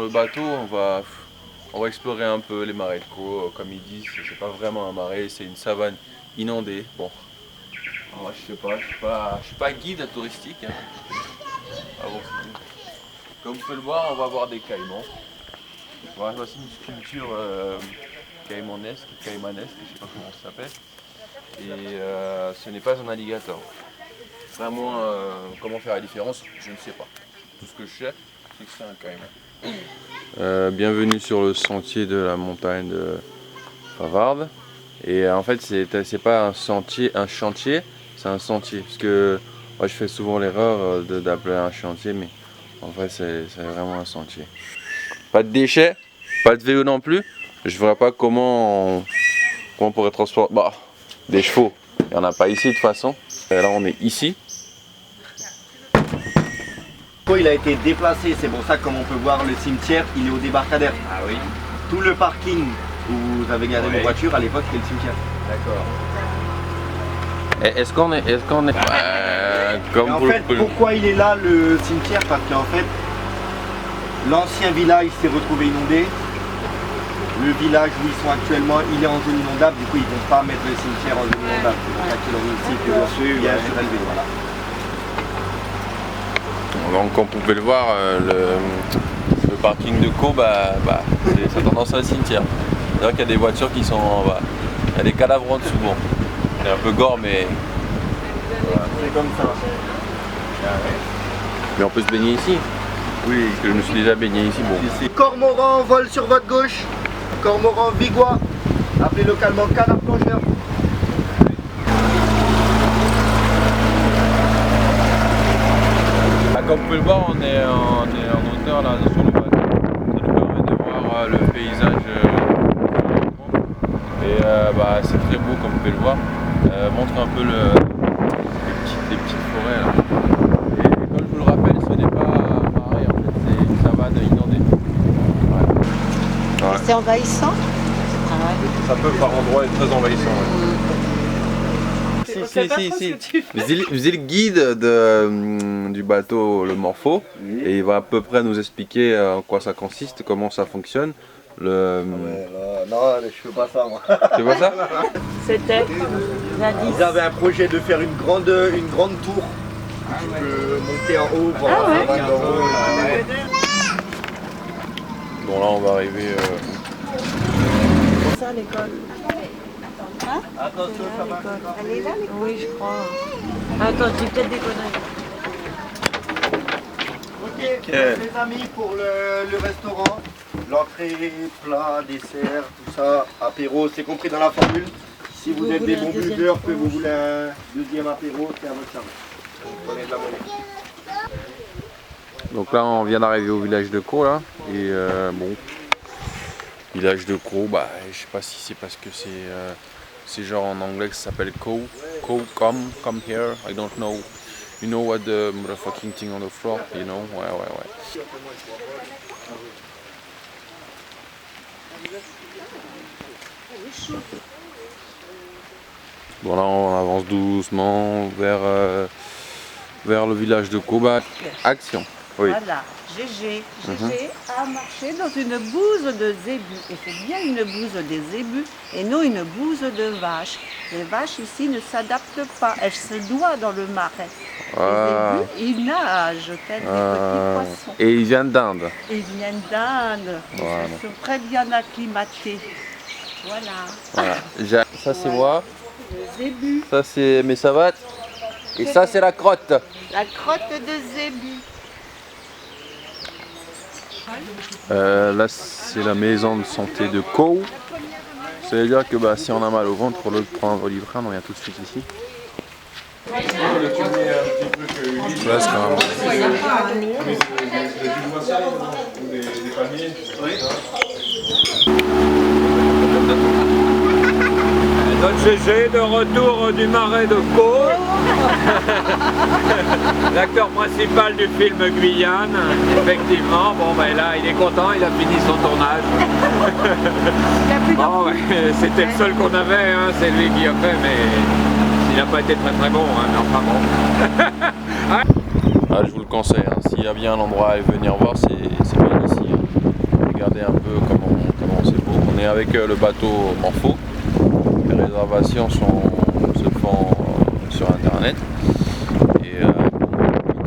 Le bateau, on va explorer un peu les marais de Caux. Comme ils disent, c'est pas vraiment un marais, c'est une savane inondée. Bon, alors, je sais pas, je suis pas guide touristique. Hein. Ah bon. Comme vous pouvez le voir, on va voir des caïmans. Voilà, voici une sculpture caïmanesque, je sais pas comment ça s'appelle. Et ce n'est pas un alligator. Vraiment, comment faire la différence, je ne sais pas. Tout ce que je sais, c'est que c'est un caïman. Bienvenue sur le sentier de la montagne de Favarde. Et en fait, c'est pas un chantier, c'est un sentier. Parce que moi, je fais souvent l'erreur d'appeler un chantier, mais en fait, c'est vraiment un sentier. Pas de déchets, pas de vélo non plus. Je vois pas comment on pourrait transporter des chevaux. Il n'y en a pas ici de toute façon. Et là, on est ici. Il a été déplacé, c'est pour ça que comme on peut voir le cimetière, il est au débarcadère. Ah oui. Tout le parking où vous avez gardé vos voitures, à l'époque c'était le cimetière. D'accord. Est-ce qu'on est comme en fait, pourquoi il est là le cimetière? Parce qu'en fait, l'ancien village s'est retrouvé inondé. Le village où ils sont actuellement, il est en zone inondable, du coup ils ne vont pas mettre le cimetière en zone inondable. C'est pour ça qu'ils ont ici que bien surélevé. Voilà. Donc comme vous pouvez le voir, le parking de Caux, ça a tendance à un cimetière. C'est-à-dire qu'il y a des voitures qui sont en bas. Il y a des cadavres en dessous. Bon, on est un peu gore, mais voilà, c'est comme ça. Mais on peut se baigner ici. Oui, je me suis déjà baigné ici. Bon. Ici. Cormoran vole sur votre gauche. Cormoran vigois, appelé localement canard plongeur. Comme vous pouvez le voir, on est en hauteur là sur le bateau. Ça nous permet de voir le paysage et c'est très beau comme vous pouvez le voir. Montre un peu les petites forêts là. Et comme je vous le rappelle, ce n'est pas un marais, en fait, c'est une savane inondée. Ouais. C'est envahissant. Ça peut par endroits être très envahissant. Ouais. Si. Vous êtes le guide du bateau Le Morpho, oui. Et il va à peu près nous expliquer en quoi ça consiste, comment ça fonctionne. Non, je fais pas ça moi. C'est pas ça? C'était Ils avaient un projet de faire une grande tour. Tu peux monter en haut, voir Bon là on va arriver. C'est ça l'école. Hein? Attention, ça va. Elle est là l'école? Oui, je crois. Attends, je dis peut-être des conneries. Ok, les amis, pour le restaurant, l'entrée, plat, dessert, tout ça, apéro, c'est compris dans la formule. Si vous êtes des bons buveurs, que vous voulez un deuxième apéro, c'est à votre service. Vous prenez de la monnaie. Donc là on vient d'arriver au village de Caux là. Et bon, village de Caux, je sais pas si c'est parce que c'est genre en anglais que ça s'appelle Caux. Caux, come here, I don't know. You know what the motherfucking thing on the floor, you know? Ouais. Bon là on avance doucement vers le village de Caux. Action. Oui. Voilà, GG a marché dans une bouse de zébus. Et c'est bien une bouse de zébus et non une bouse de vache. Les vaches ici ne s'adaptent pas, elles se noient dans le marais. Les zébus, ils nagent tels des petits poissons. Et ils viennent d'Inde. Ils viennent d'Inde, voilà. Ils sont très bien acclimatés. Voilà. Ça c'est moi. Le zébu. Ça c'est mes savates. Et ça c'est la crotte. La crotte de zébu. Là c'est la maison de santé de Caux. Ça veut dire que si on a mal au ventre, pour le prendre au Livrane, on vient tout de suite ici. Là c'est quand Notre GG de retour du marais de Caux. L'acteur principal du film Guyane, effectivement. Bon là il est content, il a fini son tournage. C'était le seul qu'on avait, hein, c'est lui qui a fait, mais il n'a pas été très bon, hein, mais enfin bon. je vous le conseille, hein. S'il y a bien un endroit à venir voir, c'est bien ici. Hein. avec le bateau Morpho. Les réservations se font sur internet.